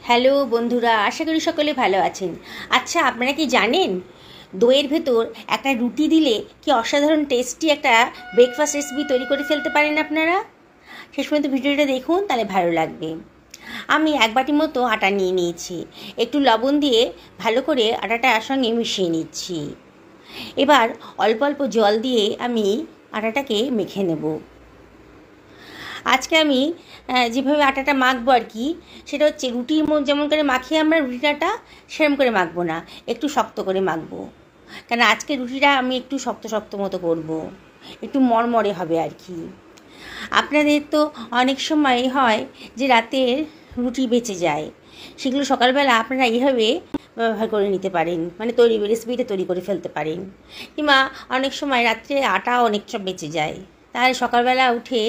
Hello বন্ধুরা, আশা করি সকলে ভালো আছেন। আচ্ছা, আপনারা কি জানেন দইয়ের ভেতর একটা রুটি দিলে কি অসাধারণ টেস্টি একটা ব্রেকফাস্ট রেসিপি তৈরি করে ফেলতে পারেন আপনারা? শেষ পর্যন্ত ভিডিওটা দেখুন, তাহলে ভালো লাগবে। আমি এক বাটি মতো আটা নিয়ে নিয়েছি। একটু লবণ দিয়ে ভালো করে আটাটার সঙ্গে মিশিয়ে নিচ্ছি। এবার অল্প অল্প জল দিয়ে আমি আটাটাকে মেখে নেব। আজকে আমি যেভাবে আটাটা মাখবো আর কি, সেটা হচ্ছে রুটির যেমন করে মাখি আমরা রুটিটা, সেরকম করে মাখবো না, একটু শক্ত করে মাখবো। কেন আজকে রুটিটা আমি একটু শক্ত শক্ত মতো করবো, একটু মরমরে হবে আর কি। আপনাদের তো অনেক সময় হয় যে রাতের রুটি বেঁচে যায়, সেগুলো সকালবেলা আপনারা এইভাবে ব্যবহার করে নিতে পারেন, মানে রেসিপিটা তৈরি করে ফেলতে পারেন। কিংবা অনেক সময় রাত্রে আটা অনেক সব বেঁচে যায়, তাহলে সকালবেলা উঠে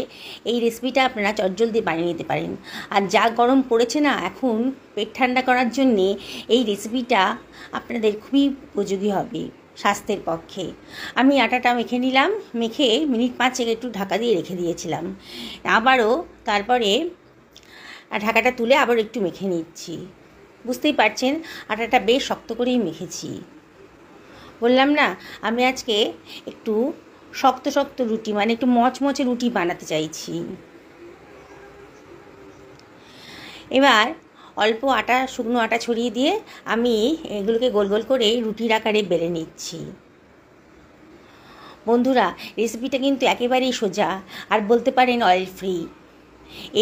এই রেসিপিটা আপনারা চটজলদি বানিয়ে নিতে পারেন। আর যা গরম পড়েছে না এখন, পেট ঠান্ডা করার জন্যে এই রেসিপিটা আপনাদের খুবই উপযোগী হবে স্বাস্থ্যের পক্ষে। আমি আটাটা মেখে নিলাম, মেখে মিনিট 5 একটু ঢাকা দিয়ে রেখে দিয়েছিলাম। আবারও তারপরে ঢাকাটা তুলে আবার একটু মেখে নিচ্ছি। বুঝতেই পারছেন আটাটা বেশ শক্ত করেই মেখেছি। বললাম না, আমি আজকে একটু শক্ত শক্ত রুটি, মানে একটু মচমচে রুটি বানাতে চাইছি। এবার অল্প আটা, শুকনো আটা ছড়িয়ে দিয়ে আমি এগুলোকে গোল গোল করে রুটির আকারে বেলে নিচ্ছি। বন্ধুরা, রেসিপিটা কিন্তু একেবারেই সোজা, আর বলতে পারেন অয়েল ফ্রি।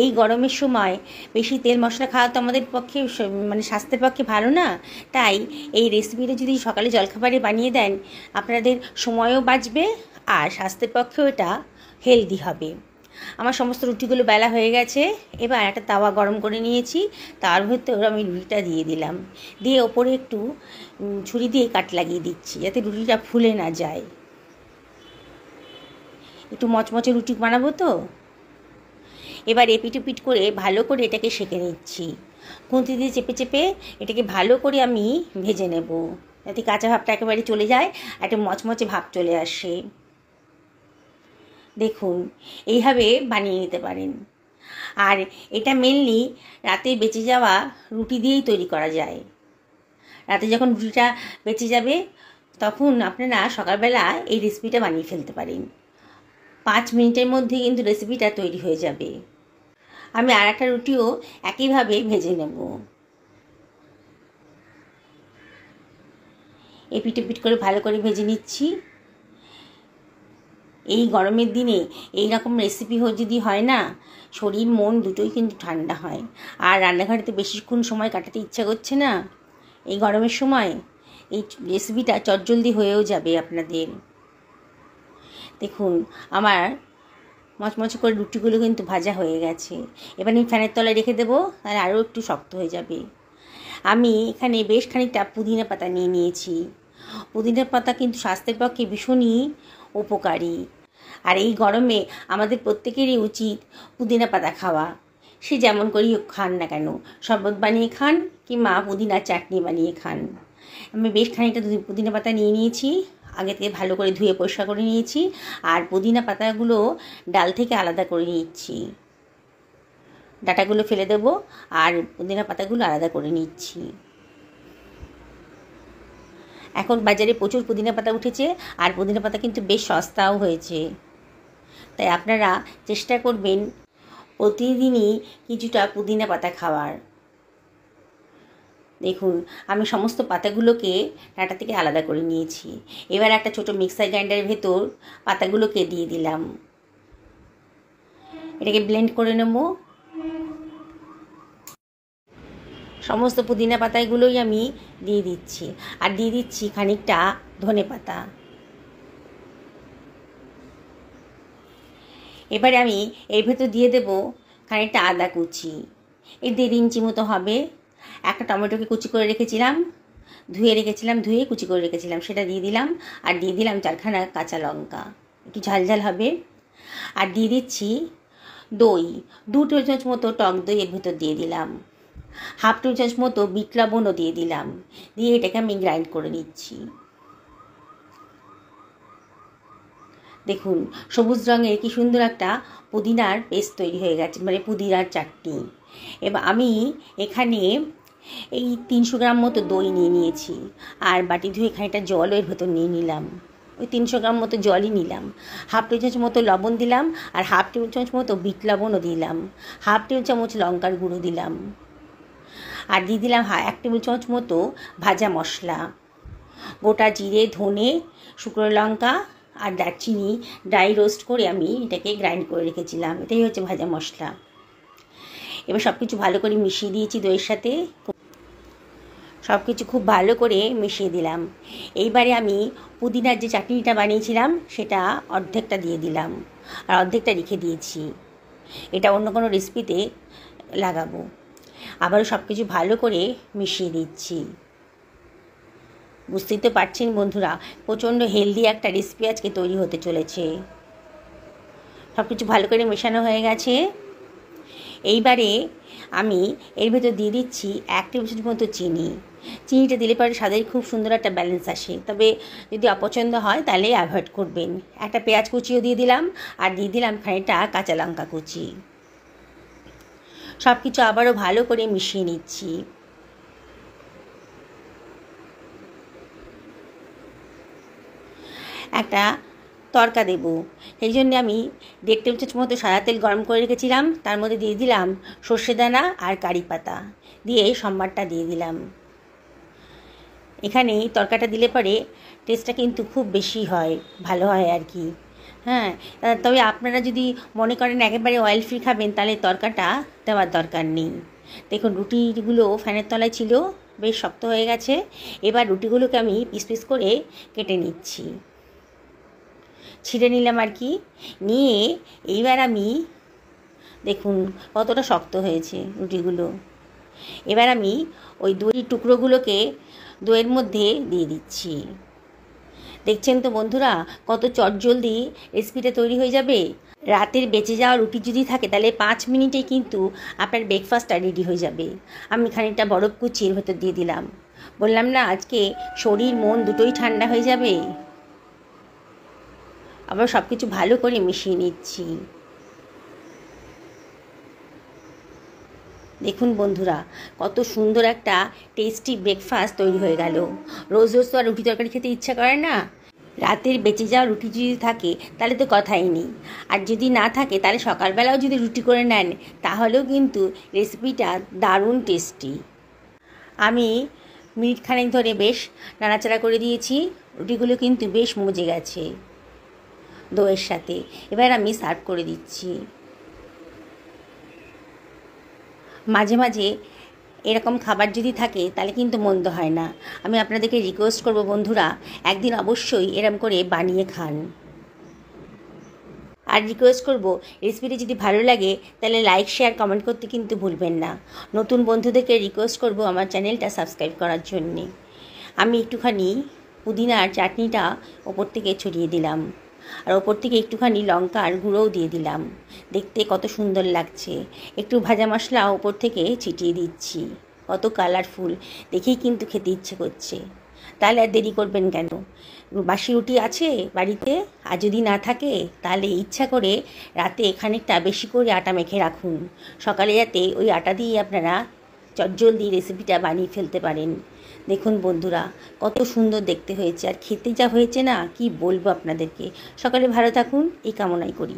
এই গরমের সময় বেশি তেল মশলা খাওয়া তো আমাদের পক্ষে মানে স্বাস্থ্যের পক্ষে ভালো না। তাই এই রেসিপিটা যদি সকালে জলখাবারে বানিয়ে দেন, আপনাদের সময়ও বাঁচবে আর স্বাস্থ্যের পক্ষেও এটা হেলদি হবে। আমার সমস্ত রুটিগুলো বেলা হয়ে গেছে। এবার একটা তাওয়া গরম করে নিয়েছি, তার ভেতর আমি রুটিটা দিয়ে দিলাম, দিয়ে ওপরে একটু ছুরি দিয়ে কাট লাগিয়ে দিচ্ছি যাতে রুটিটা ফুলে না যায়। একটু মচমচে রুটি বানাবো তো। এবার এপিট ওপিট করে ভালো করে এটাকে সেঁকে নিচ্ছি। খুন্তি দিয়ে চেপে চেপে এটাকে ভালো করে আমি ভেজে নেব, যাতে কাঁচা ভাবটা একেবারে চলে যায়, একটা মচমচে ভাব চলে আসে। দেখুন, এইভাবে বানিয়ে নিতে পারেন। আর এটা মেনলি রাতে বেঁচে যাওয়া রুটি দিয়েই তৈরি করা যায়। রাতে যখন রুটিটা বেঁচে যাবে, তখন আপনারা সকালবেলা এই রেসিপিটা বানিয়ে ফেলতে পারেন। 5 মিনিটের মধ্যে কিন্তু রেসিপিটা তৈরি হয়ে যাবে। আমি আর একটা রুটিও একইভাবে ভেজে নেব। এপিট ওপিট করে ভালো করে ভেজে নিচ্ছি। এই গরমের দিনে এই রকম রেসিপি যদি হয় না, শরীর মন দুটোই কিন্তু ঠান্ডা হয়। আর রান্নাঘরেতে বেশিক্ষণ সময় কাটাতে ইচ্ছা করছে না এই গরমের সময়। এই রেসিপিটা চটজলদি হয়েও যাবে আপনাদের। দেখুন, আমার মচমচে করে রুটিগুলো কিন্তু ভাজা হয়ে গেছে। এবার আমি ফ্যানের তলায় রেখে দেবো, তাহলে আরও একটু শক্ত হয়ে যাবে। আমি এখানে বেশ খানিকটা পুদিনা পাতা নিয়ে নিয়েছি। পুদিনা পাতা কিন্তু স্বাস্থ্যের পক্ষে ভীষণই উপকারী। আর এই গরমে আমাদের প্রত্যেকেরই উচিত পুদিনা পাতা খাওয়া। সে যেমন করেই খান না কেন, শরবত বানিয়ে খান কিংবা পুদিনার চাটনি বানিয়ে খান। আমি বেশ খানিকটা পুদিনা পাতা নিয়ে নিয়েছি, আগে থেকে ভালো করে ধুয়ে পরিষ্কার করে নিয়েছি। আর পুদিনা পাতাগুলো ডাল থেকে আলাদা করে নিচ্ছি, ডাঁটাগুলো ফেলে দেবো আর পুদিনা পাতাগুলো আলাদা করে নিচ্ছি। এখন বাজারে প্রচুর পুদিনা পাতা উঠেছে, আর পুদিনা পাতা কিন্তু বেশ সস্তাও হয়েছে। তাই আপনারা চেষ্টা করবেন প্রতিদিনই কিছুটা পুদিনা পাতা খাওয়ার। দেখুন, আমি সমস্ত পাতাগুলোকে ডাঁটা থেকে আলাদা করে নিয়েছি। এবার একটা ছোট মিক্সার গ্রাইন্ডারের ভেতর পাতাগুলোকে দিয়ে দিলাম, এটাকে ব্লেন্ড করে নেব। সমস্ত পুদিনা পাতাগুলোই আমি দিয়ে দিচ্ছি, আর দিয়ে দিচ্ছি খানিকটা ধনে পাতা। এবারে আমি এর ভেতর দিয়ে দেব খানিকটা আদা কুচি, এই 1.5 ইঞ্চি মতো হবে। একটা টমেটোকে কুচি করে রেখেছিলাম, ধুয়ে কুচি করে রেখেছিলাম, সেটা দিয়ে দিলাম। আর দিয়ে দিলাম 4খানা কাঁচা লঙ্কা, একটু ঝালঝাল হবে। আর দিয়ে দিচ্ছি দই, 2 টেবিল চামচ মতো টক দই এর ভেতর দিয়ে দিলাম। 1/2 টেবিল চামচ মতো বিট লবণও দিয়ে দিলাম, দিয়ে এটাকে আমি গ্রাইন্ড করে নিচ্ছি। দেখুন, সবুজ রঙের কি সুন্দর একটা পুদিনার পেস্ট তৈরি হয়ে গেছে, মানে পুদিনার চাটনি। এবার আমি এখানে এই 300 গ্রাম মতো দই নিয়ে নিয়েছি, আর বাটি ধুয়ে খানিকটা জলও এর ভেতর নিয়ে নিলাম। ওই 300 গ্রাম মতো জলই নিলাম। হাফ টেবিল চামচ মতো লবণ দিলাম, আর হাফ টেবিল চামচ মতো বিট লবণও দিলাম। হাফ টেবিল চামচ লঙ্কার গুঁড়ো দিলাম, আর দিয়ে দিলাম 1 টেবিল চামচ মতো ভাজা মশলা, গোটা জিরে, ধনে, শুকনো লঙ্কা আর দারচিনি ড্রাই রোস্ট করে আমি এটাকে গ্রাইন্ড করে রেখেছিলাম। এটাই হচ্ছে ভাজা মশলা। এবার সব কিছু ভালো করে মিশিয়ে দিয়েছি দইয়ের সাথে, সব কিছু খুব ভালো করে মিশিয়ে দিলাম। এইবারে আমি পুদিনার যে চাটনিটা বানিয়েছিলাম সেটা অর্ধেকটা দিয়ে দিলাম, আর অর্ধেকটা রেখে দিয়েছি। এটা অন্য কোনো রেসিপিতে লাগাবো। আবারও সব কিছু ভালো করে মিশিয়ে দিচ্ছি। বুঝতেই তো পারছেন বন্ধুরা, প্রচণ্ড হেলদি একটা রেসিপি আজকে তৈরি হতে চলেছে। সব কিছু ভালো করে মেশানো হয়ে গেছে। এইবারে আমি এর ভেতর দিয়ে দিচ্ছি 1 টেবিল চামচ মতো চিনি। চিনিটা দিলে পরে স্বাদের খুব সুন্দর একটা ব্যালেন্স আসে, তবে যদি অপছন্দ হয় তাহলে অ্যাভয়েড করবেন। একটা পেঁয়াজ কুচিও দিয়ে দিলাম, আর দিয়ে দিলাম খানিকটা কাঁচা লঙ্কা কুচি। সব কিছু আবারও ভালো করে মিশিয়ে নিচ্ছি। একটা তড়কা দেব, সেই জন্য আমি 1.5 টেবিল চামচ মতো সাদা তেল গরম করে রেখেছিলাম, তার মধ্যে দিয়ে দিলাম সর্ষে দানা আর কারি পাতা, দিয়ে সম্বারটা দিয়ে দিলাম। এখানে তড়কাটা দিলে পরে টেস্টটা কিন্তু খুব বেশি হয়, ভালো হয় আর কি। হ্যাঁ, তবে আপনারা যদি মনে করেন একেবারে অয়েল ফ্রি খাবেন তাহলে তড়কাটা দেওয়ার দরকার নেই। দেখুন রুটিগুলো ফ্যানের তলায় ছিল, বেশ শক্ত হয়ে গেছে। এবার রুটিগুলোকে আমি পিস পিস করে কেটে নিচ্ছি, ছিঁড়ে নিলাম আর কি। নিয়ে এইবার আমি দেখুন কতটা শক্ত হয়েছে রুটিগুলো। এবার আমি ওই দইয়ের টুকরোগুলোকে দইয়ের মধ্যে দিয়ে দিচ্ছি। দেখছেন তো বন্ধুরা কত চটজলদি রেসিপিটা তৈরি হয়ে যাবে। রাতের বেঁচে যাওয়া রুটি যদি থাকে তাহলে 5 মিনিটে কিন্তু আপনার ব্রেকফাস্টটা রেডি হয়ে যাবে। আমি খানিকটা বরফ কুচির ভেতর দিয়ে দিলাম। বললাম না আজকে শরীর মন দুটোই ঠান্ডা হয়ে যাবে। আবার সব কিছু ভালো করে মিশিয়ে নিচ্ছি। দেখুন বন্ধুরা কত সুন্দর একটা টেস্টি ব্রেকফাস্ট তৈরি হয়ে গেল। রোজ রোজ তো আর রুটি তরকারি খেতে ইচ্ছা করে না। রাতের বেঁচে যাওয়া রুটি যদি থাকে তাহলে তো কথাই নেই, আর যদি না থাকে তাহলে সকালবেলাও যদি রুটি করে নেন তাহলেও কিন্তু রেসিপিটা দারুণ টেস্টি। আমি মিনিট খানেক ধরে বেশ নাড়াচাড়া করে দিয়েছি, রুটিগুলো কিন্তু বেশ মজে গেছে দইয়ের সাথে। এবার আমি সার্ভ করে দিচ্ছি। মাঝে মাঝে এরকম খাবার যদি থাকে তাহলে কিন্তু মন্দ হয় না। আমি আপনাদেরকে রিকোয়েস্ট করব বন্ধুরা, একদিন অবশ্যই এরম করে বানিয়ে খান। আর রিকোয়েস্ট করব রেসিপিটি যদি ভালো লাগে তাহলে লাইক শেয়ার কমেন্ট করতে কিন্তু ভুলবেন না। নতুন বন্ধুদেরকে রিকোয়েস্ট করব আমার চ্যানেলটা সাবস্ক্রাইব করার জন্যে। আমি একটুখানি পুদিনার চাটনিটা ওপর থেকে ছড়িয়ে দিলাম, আর ওপর থেকে একটুখানি লঙ্কার গুঁড়োও দিয়ে দিলাম। দেখতে কত সুন্দর লাগছে। একটু ভাজা মশলা ওপর থেকে ছিটিয়ে দিচ্ছি, কত কালারফুল, দেখেই কিন্তু খেতে ইচ্ছে করছে। তাহলে আর দেরি করবেন কেন? বাসি রুটি আছে বাড়িতে, আর যদি না থাকে তাহলে ইচ্ছা করে রাতে খানিকটা বেশি করে আটা মেখে রাখুন, সকালে যাতে ওই আটা দিয়ে আপনারা চটজলদি রেসিপিটা বানিয়ে ফেলতে পারেন। দেখুন বন্ধুরা কত সুন্দর দেখতে হয়েছে, আর খেতে যা হয়েছে না কি বলবো আপনাদেরকে। সকালে ভালো থাকুন এই কামনাই করি।